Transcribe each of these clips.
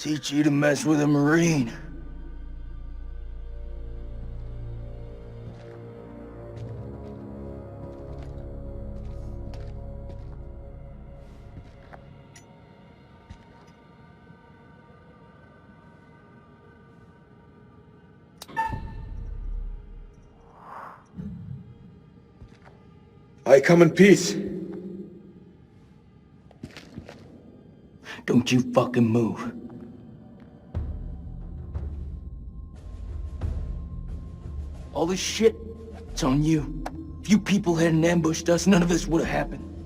Teach you to mess with a Marine. I come in peace. Don't you fucking move. All this shit, it's on you. If you people hadn't ambushed us, none of this would have happened.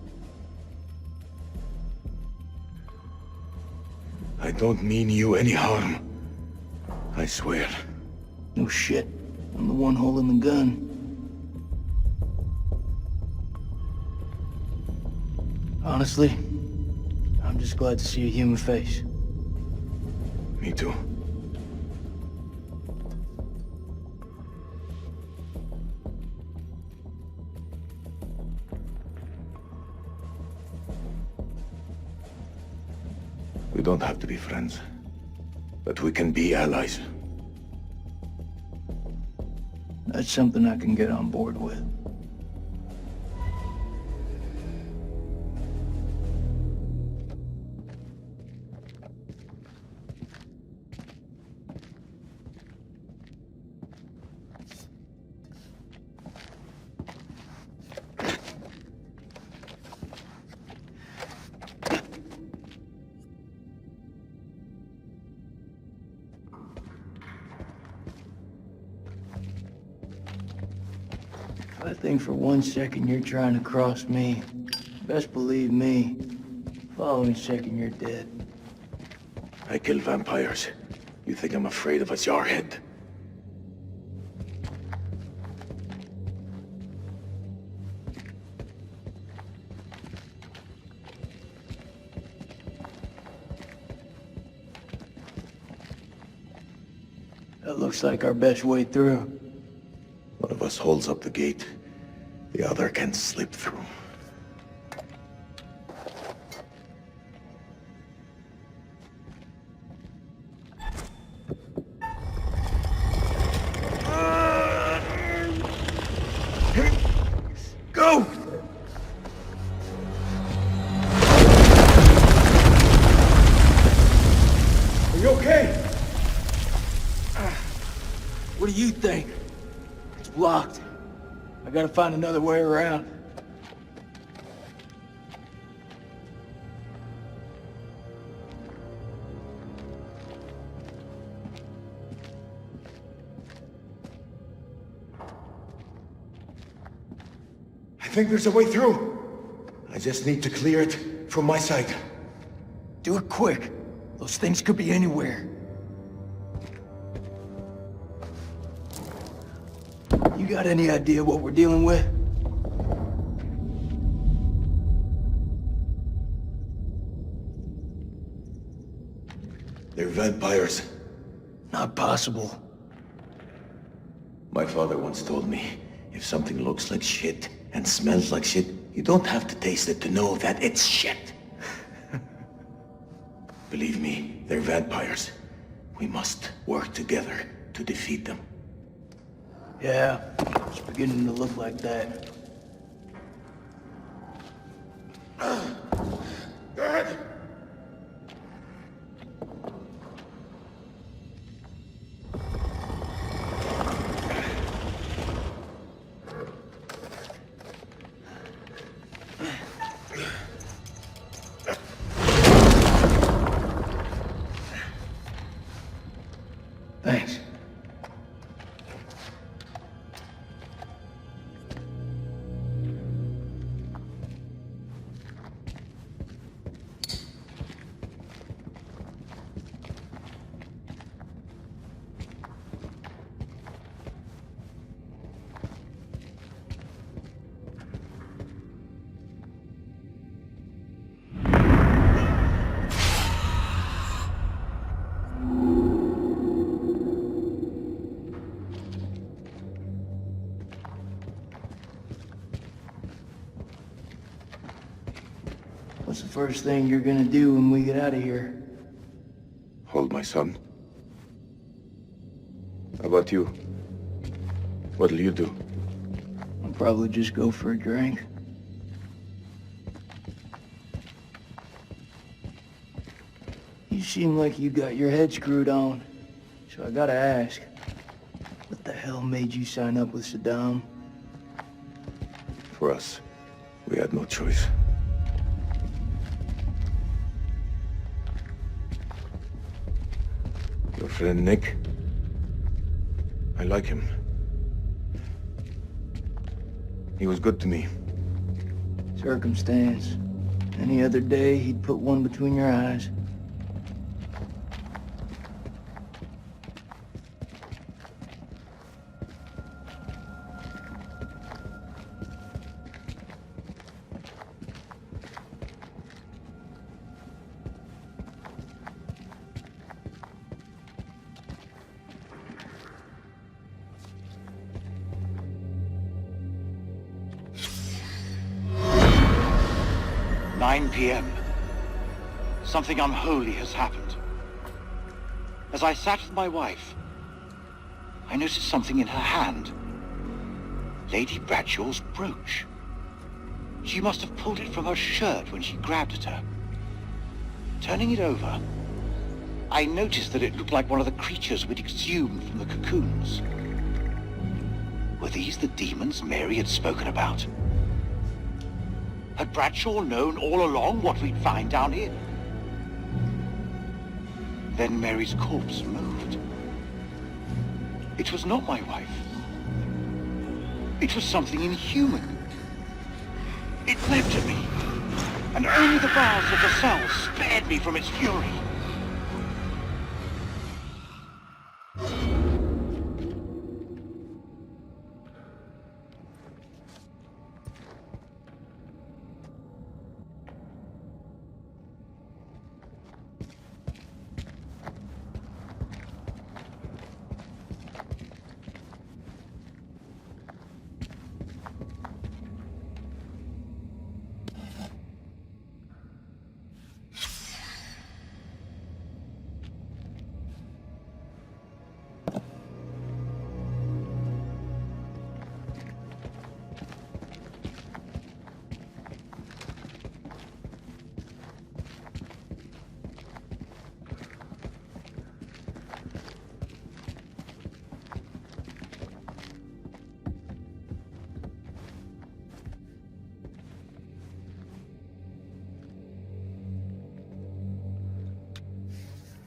I don't mean you any harm. I swear. No shit. I'm the one holding the gun. Honestly, I'm just glad to see a human face. Me too. We don't have to be friends, but we can be allies. That's something I can get on board with. I think for 1 second you're trying to cross me. Best believe me, following second you're dead. I kill vampires. You think I'm afraid of a jarhead? That looks like our best way through. One of us holds up the gate. The other can slip through. Go! Are you okay? What do you think? It's blocked. I gotta find another way around. I think there's a way through. I just need to clear it from my side. Do it quick. Those things could be anywhere. You got any idea what we're dealing with? They're vampires. Not possible. My father once told me, if something looks like shit and smells like shit, you don't have to taste it to know that it's shit. Believe me, they're vampires. We must work together to defeat them. Yeah, it's beginning to look like that. Go ahead. Thanks. What's the first thing you're gonna do when we get out of here? Hold my son. How about you? What'll you do? I'll probably just go for a drink. You seem like you got your head screwed on. So I gotta ask, what the hell made you sign up with Saddam? For us, we had no choice. Your friend Nick? I like him. He was good to me. Circumstance. Any other day, he'd put one between your eyes. PM. Something unholy has happened. As I sat with my wife, I noticed something in her hand. Lady Bradshaw's brooch. She must have pulled it from her shirt when she grabbed at her. Turning it over, I noticed that it looked like one of the creatures we'd exhumed from the cocoons. Were these the demons Mary had spoken about? Had Bradshaw known all along what we'd find down here? Then Mary's corpse moved. It was not my wife. It was something inhuman. It leapt at me, and only the bars of the cell spared me from its fury.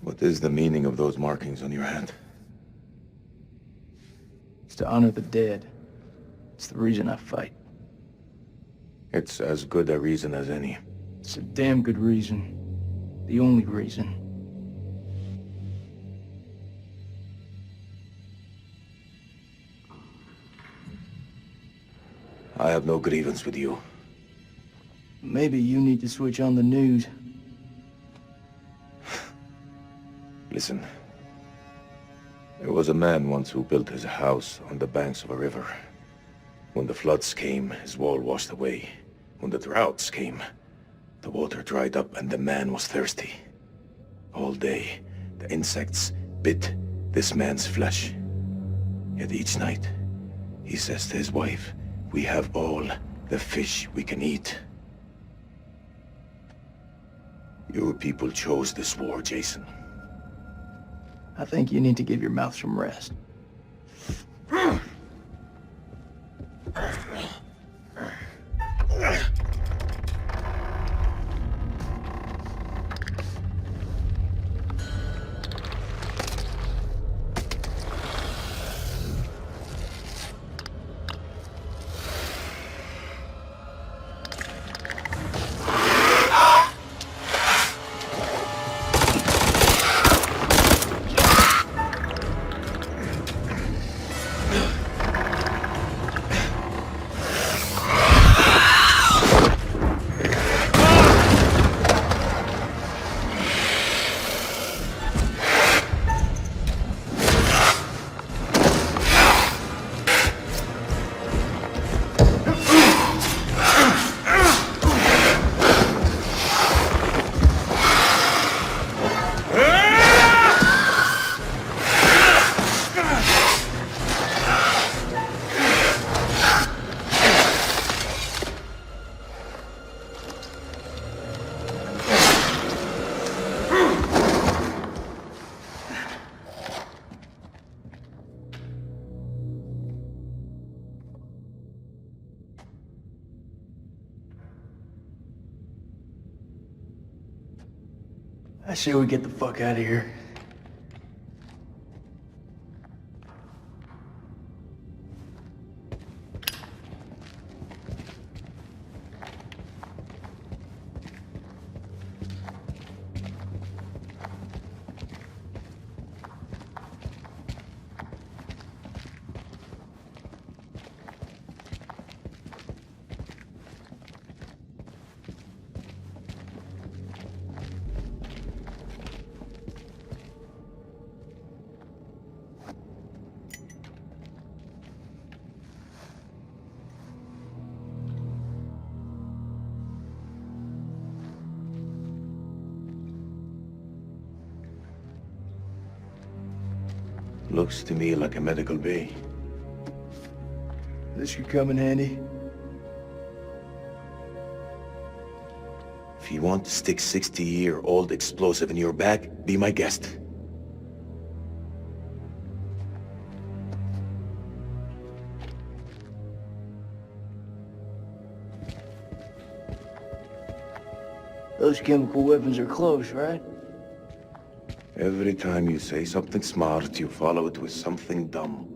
What is the meaning of those markings on your hand? It's to honor the dead. It's the reason I fight. It's as good a reason as any. It's a damn good reason. The only reason. I have no grievance with you. Maybe you need to switch on the news. Listen. There was a man once who built his house on the banks of a river. When the floods came, his wall washed away. When the droughts came, the water dried up and the man was thirsty. All day, the insects bit this man's flesh. Yet each night, he says to his wife, "We have all the fish we can eat." Your people chose this war, Jason. I think you need to give your mouth some rest. I say we get the fuck out of here. Looks to me like a medical bay. This could come in handy. If you want to stick 60-year-old explosive in your back, be my guest. Those chemical weapons are close, right? Every time you say something smart, you follow it with something dumb.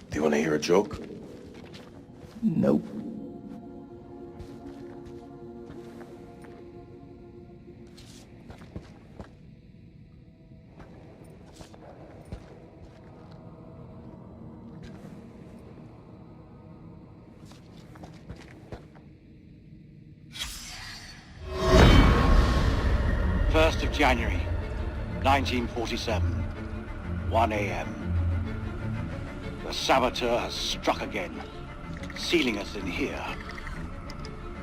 Do you want to hear a joke? Nope. First of January, 1947, 1 a.m. The saboteur has struck again, sealing us in here.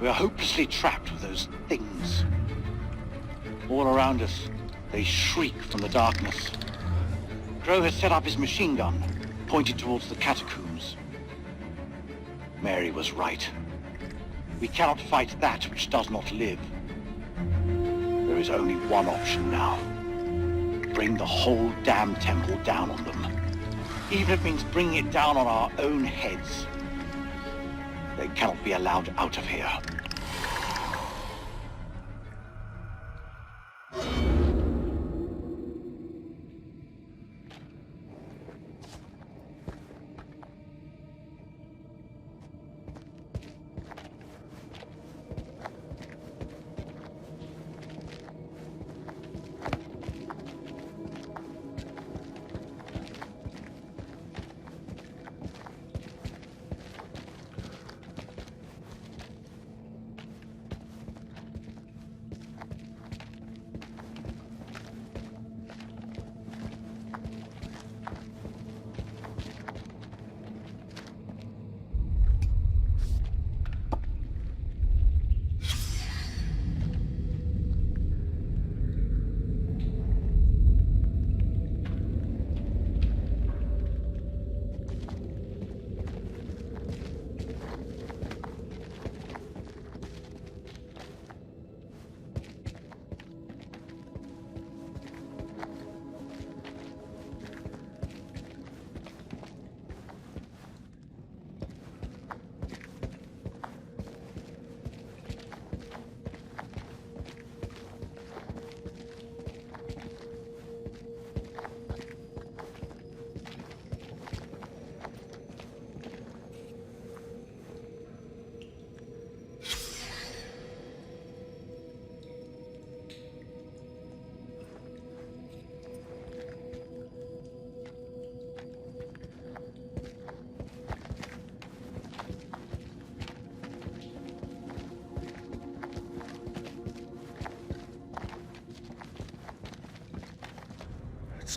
We are hopelessly trapped with those things. All around us, they shriek from the darkness. Crow has set up his machine gun, pointed towards the catacombs. Mary was right. We cannot fight that which does not live. There is only one option now. Bring the whole damn temple down on them. Even if it means bringing it down on our own heads. They cannot be allowed out of here.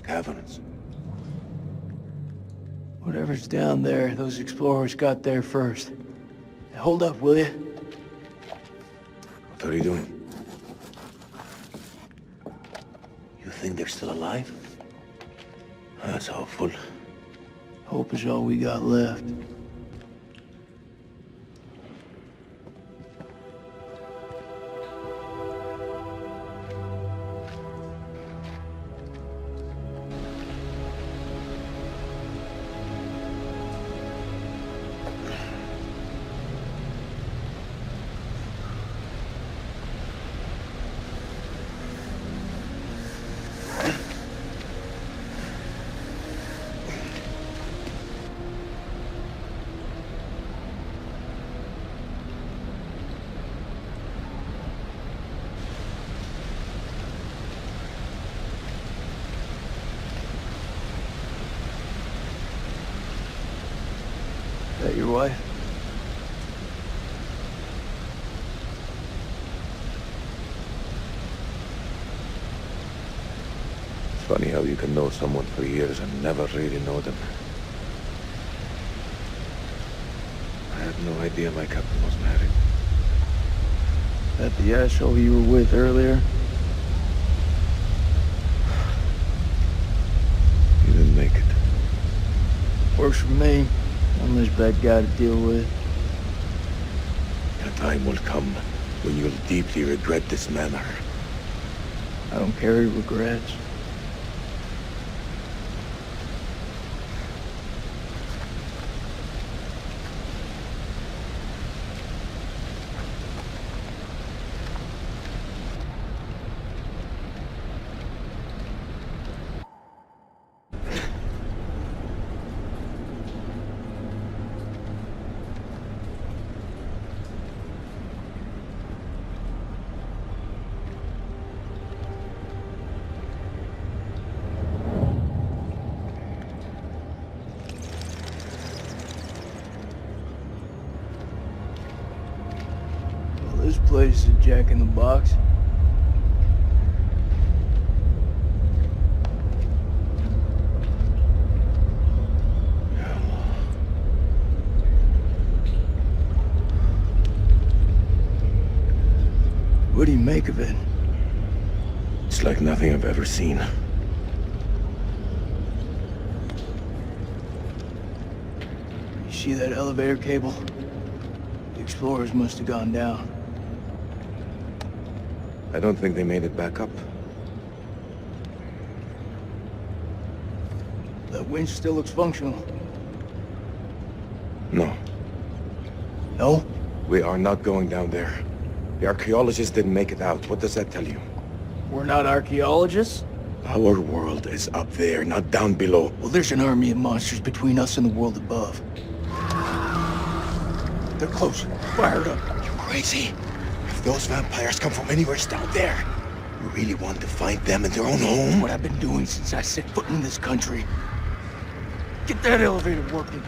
caverns. Whatever's down there, those explorers got there first. Hey, hold up, will you? What are you doing? You think they're still alive? That's hopeful. Hope is all we got left. That your wife? It's funny how you can know someone for years and never really know them. I had no idea my captain was married. That the asshole you were with earlier? You didn't make it. Works for me. I'm this bad guy to deal with. A time will come when you'll deeply regret this manner. I don't carry regrets. This place is a jack-in-the-box. What do you make of it? It's like nothing I've ever seen. You see that elevator cable? The explorers must have gone down. I don't think they made it back up. That winch still looks functional. No. No? We are not going down there. The archaeologists didn't make it out. What does that tell you? We're not archaeologists? Our world is up there, not down below. Well, there's an army of monsters between us and the world above. They're close. Fire it up. You crazy? If those vampires come from anywhere down there, you really want to find them in their own home? What I've been doing since I set foot in this country. Get that elevator working.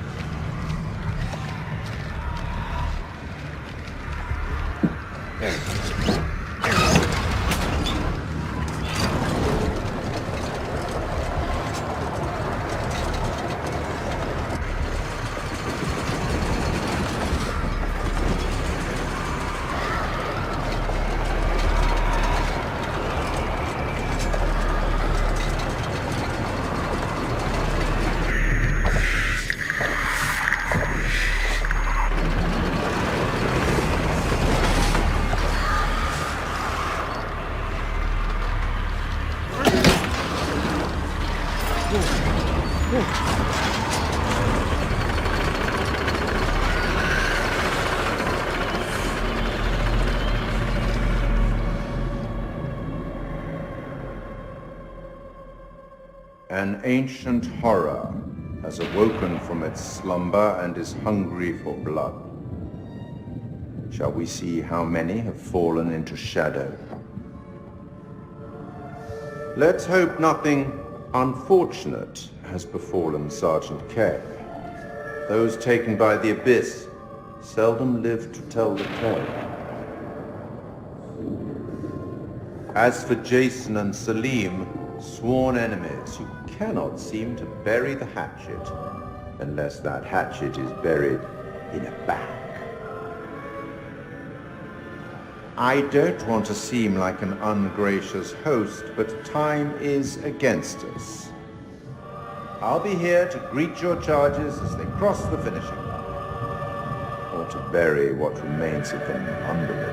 An ancient horror has awoken from its slumber and is hungry for blood. Shall we see how many have fallen into shadow? Let's hope nothing unfortunate has befallen Sergeant K. Those taken by the Abyss seldom live to tell the tale. As for Jason and Salim, Sworn enemies, you cannot seem to bury the hatchet, unless that hatchet is buried in a bag. I don't want to seem like an ungracious host, but time is against us. I'll be here to greet your charges as they cross the finishing line, or to bury what remains of them under